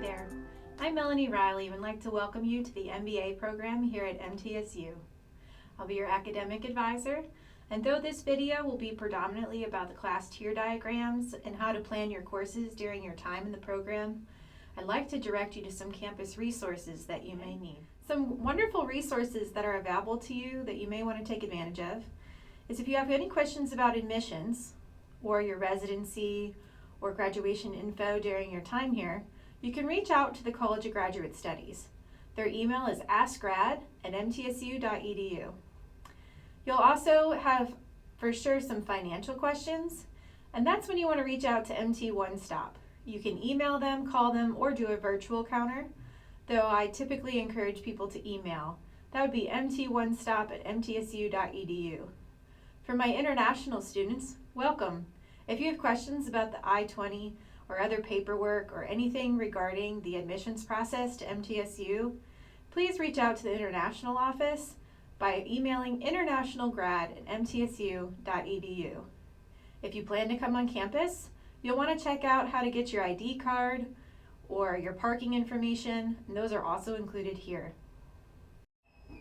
there, I'm Melanie Riley and would like to welcome you to the MBA program here at MTSU. I'll be your academic advisor, and though this video will be predominantly about the class tier diagrams and how to plan your courses during your time in the program, I'd like to direct you to some campus resources that you may need. Some wonderful resources that are available to you that you may want to take advantage of is if you have any questions about admissions or your residency or graduation info during your time here, you can reach out to the College of Graduate Studies. Their email is askgrad@mtsu.edu. You'll also have, for sure, some financial questions, and that's when you want to reach out to MT One Stop. You can email them, call them, or do a virtual counter, though I typically encourage people to email. That would be mtonestop@mtsu.edu. For my international students, welcome. If you have questions about the I-20 or other paperwork or anything regarding the admissions process to MTSU, please reach out to the international office by emailing internationalgrad@mtsu.edu. If you plan to come on campus, you'll want to check out how to get your ID card or your parking information, and those are also included here.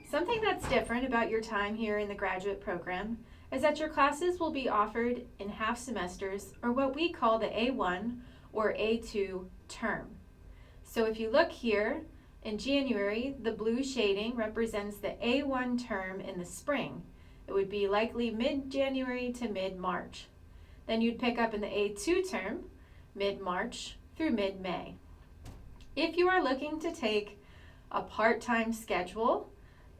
Something that's different about your time here in the graduate program is that your classes will be offered in half semesters, or what we call the A1 or A2 term. So if you look here, in January, the blue shading represents the A1 term in the spring. It would be likely mid-January to mid-March. Then you'd pick up in the A2 term, mid-March through mid-May. If you are looking to take a part-time schedule,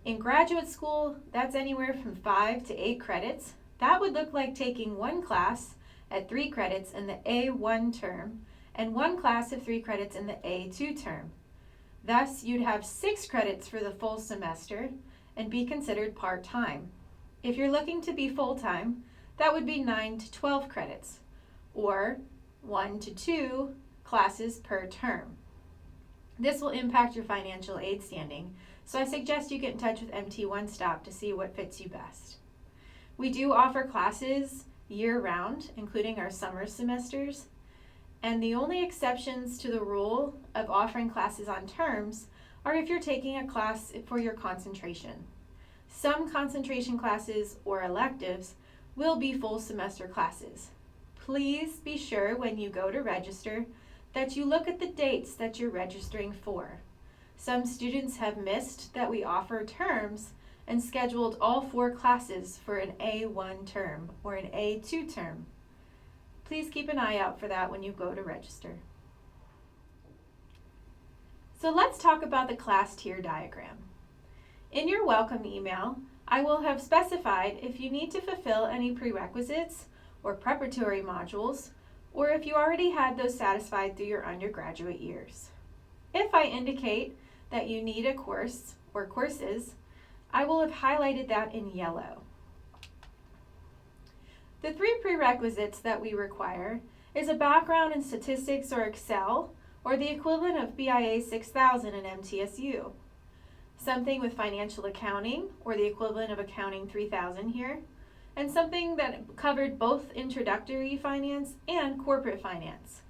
in graduate school, that's anywhere from 5 to 8 credits. That would look like taking one class at 3 credits in the A1 term and one class of 3 credits in the A2 term. Thus, you'd have 6 credits for the full semester and be considered part-time. If you're looking to be full-time, that would be 9 to 12 credits, or 1 to 2 classes per term. This will impact your financial aid standing, so I suggest you get in touch with MT One Stop to see what fits you best. We do offer classes year-round, including our summer semesters, and the only exceptions to the rule of offering classes on terms are if you're taking a class for your concentration. Some concentration classes or electives will be full semester classes. Please be sure when you go to register that you look at the dates that you're registering for. Some students have missed that we offer terms and scheduled all 4 classes for an A1 term or an A2 term. Please keep an eye out for that when you go to register. So let's talk about the class tier diagram. In your welcome email, I will have specified if you need to fulfill any prerequisites or preparatory modules, or if you already had those satisfied through your undergraduate years. If I indicate that you need a course or courses, I will have highlighted that in yellow. The 3 prerequisites that we require is a background in statistics or Excel, or the equivalent of BIA 6000 in MTSU, something with financial accounting, or the equivalent of accounting 3000 here, and something that covered both introductory finance and corporate finance.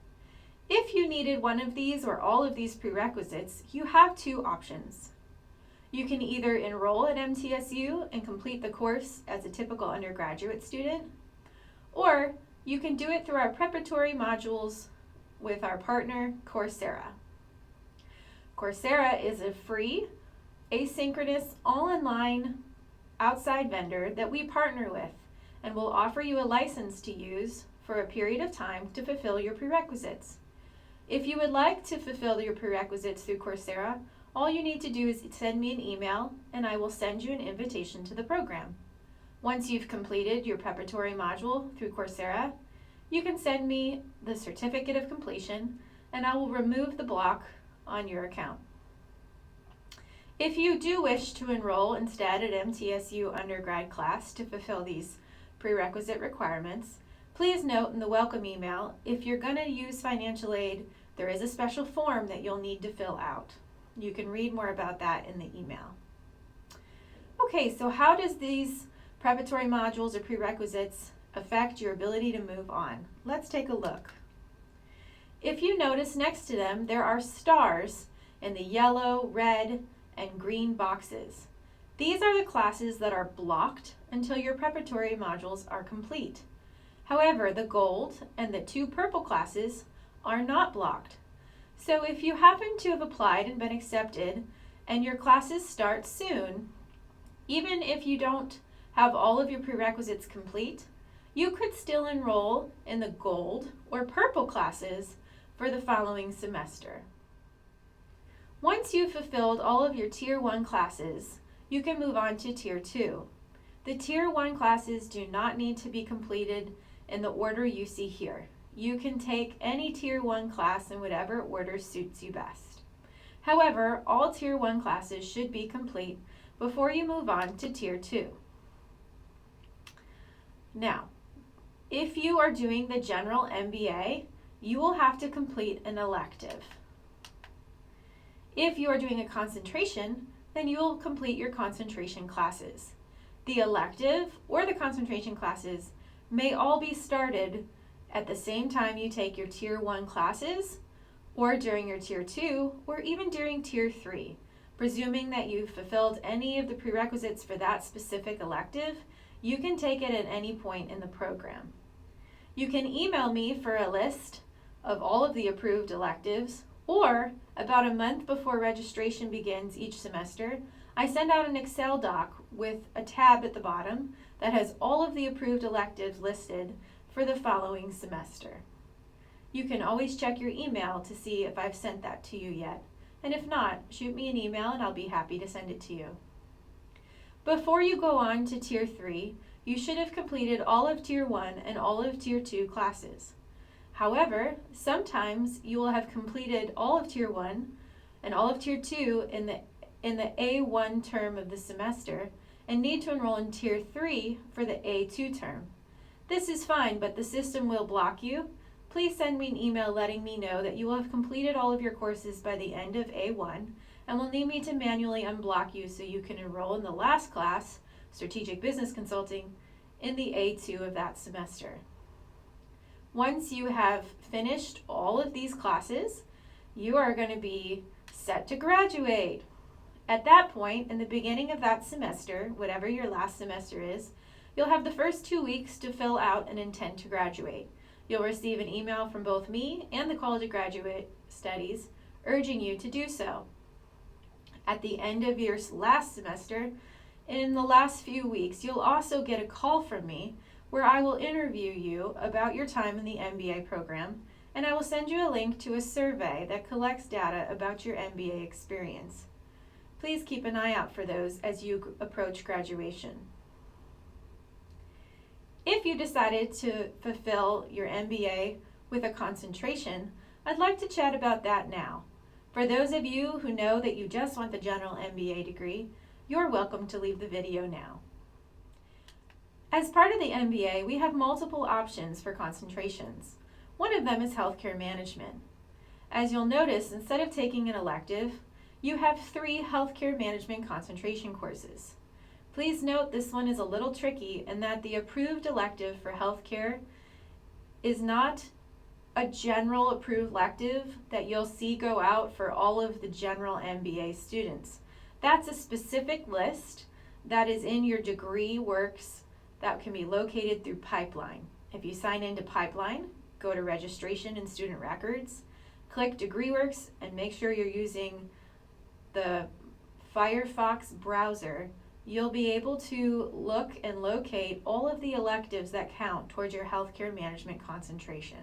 If you needed one of these or all of these prerequisites, you have 2 options. You can either enroll at MTSU and complete the course as a typical undergraduate student, or you can do it through our preparatory modules with our partner, Coursera. Coursera is a free, asynchronous, all-online outside vendor that we partner with and will offer you a license to use for a period of time to fulfill your prerequisites. If you would like to fulfill your prerequisites through Coursera, all you need to do is send me an email and I will send you an invitation to the program. Once you've completed your preparatory module through Coursera, you can send me the certificate of completion and I will remove the block on your account. If you do wish to enroll instead at MTSU undergrad class to fulfill these prerequisite requirements, please note in the welcome email, if you're going to use financial aid, there is a special form that you'll need to fill out. You can read more about that in the email. Okay, so how does these preparatory modules or prerequisites affect your ability to move on? Let's take a look. If you notice next to them, there are stars in the yellow, red, and green boxes. These are the classes that are blocked until your preparatory modules are complete. However, the gold and the 2 purple classes are not blocked. So if you happen to have applied and been accepted and your classes start soon, even if you don't have all of your prerequisites complete, you could still enroll in the gold or purple classes for the following semester. Once you've fulfilled all of your Tier 1 classes, you can move on to Tier 2. The Tier 1 classes do not need to be completed in the order you see here. You can take any Tier 1 class in whatever order suits you best. However, all Tier 1 classes should be complete before you move on to Tier 2. Now, if you are doing the general MBA, you will have to complete an elective. If you are doing a concentration, then you will complete your concentration classes. The elective or the concentration classes may all be started at the same time you take your Tier 1 classes, or during your Tier 2, or even during Tier 3. Presuming that you've fulfilled any of the prerequisites for that specific elective, you can take it at any point in the program. You can email me for a list of all of the approved electives, or about a month before registration begins each semester, I send out an Excel doc with a tab at the bottom that has all of the approved electives listed for the following semester. You can always check your email to see if I've sent that to you yet, and if not, shoot me an email and I'll be happy to send it to you. Before you go on to Tier 3, you should have completed all of Tier 1 and all of Tier 2 classes. However, sometimes you will have completed all of Tier 1 and all of Tier 2 in the A1 term of the semester and need to enroll in Tier 3 for the A2 term. This is fine, but the system will block you. Please send me an email letting me know that you will have completed all of your courses by the end of A1 and will need me to manually unblock you so you can enroll in the last class, Strategic Business Consulting, in the A2 of that semester. Once you have finished all of these classes, you are going to be set to graduate. At that point, in the beginning of that semester, whatever your last semester is, you'll have the first 2 weeks to fill out an intent to graduate. You'll receive an email from both me and the College of Graduate Studies urging you to do so. At the end of your last semester, in the last few weeks, you'll also get a call from me where I will interview you about your time in the MBA program, and I will send you a link to a survey that collects data about your MBA experience. Please keep an eye out for those as you approach graduation. If you decided to fulfill your MBA with a concentration, I'd like to chat about that now. For those of you who know that you just want the general MBA degree, you're welcome to leave the video now. As part of the MBA, we have multiple options for concentrations. One of them is healthcare management. As you'll notice, instead of taking an elective, you have 3 healthcare management concentration courses. Please note this one is a little tricky in that the approved elective for healthcare is not a general approved elective that you'll see go out for all of the general MBA students. That's a specific list that is in your degree works that can be located through Pipeline. If you sign into Pipeline, go to Registration and Student Records, click DegreeWorks, and make sure you're using the Firefox browser, you'll be able to look and locate all of the electives that count towards your healthcare management concentration.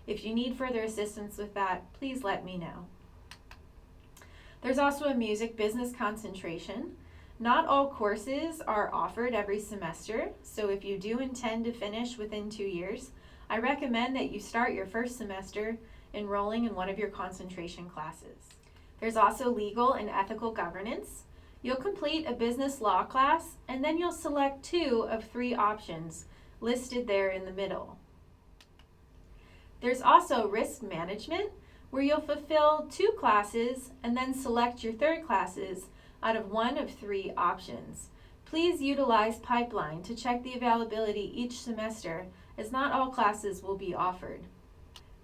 If you need further assistance with that, please let me know. There's also a music business concentration. Not all courses are offered every semester, so if you do intend to finish within 2 years, I recommend that you start your first semester enrolling in one of your concentration classes. There's also legal and ethical governance. You'll complete a business law class, and then you'll select 2 of 3 options listed there in the middle. There's also risk management, where you'll fulfill 2 classes and then select your 3rd classes out of 1 of 3 options. Please utilize Pipeline to check the availability each semester, as not all classes will be offered.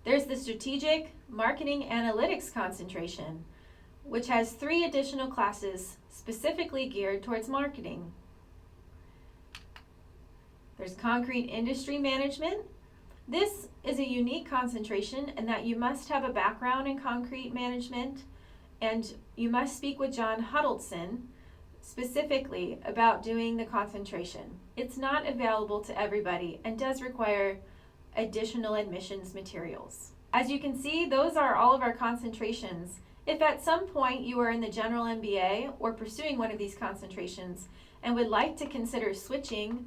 There's the Strategic Marketing Analytics concentration, which has 3 additional classes specifically geared towards marketing. There's Concrete Industry Management. This is a unique concentration in that you must have a background in concrete management and you must speak with John Huddleston specifically about doing the concentration. It's not available to everybody and does require additional admissions materials. As you can see, those are all of our concentrations. If at some point you are in the general MBA or pursuing one of these concentrations and would like to consider switching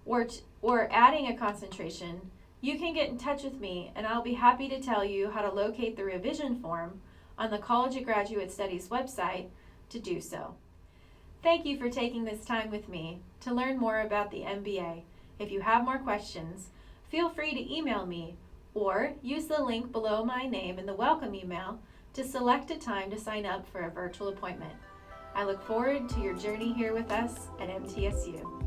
or adding a concentration, you can get in touch with me and I'll be happy to tell you how to locate the revision form on the College of Graduate Studies website to do so. Thank you for taking this time with me to learn more about the MBA. If you have more questions, feel free to email me or use the link below my name in the welcome email to select a time to sign up for a virtual appointment. I look forward to your journey here with us at MTSU.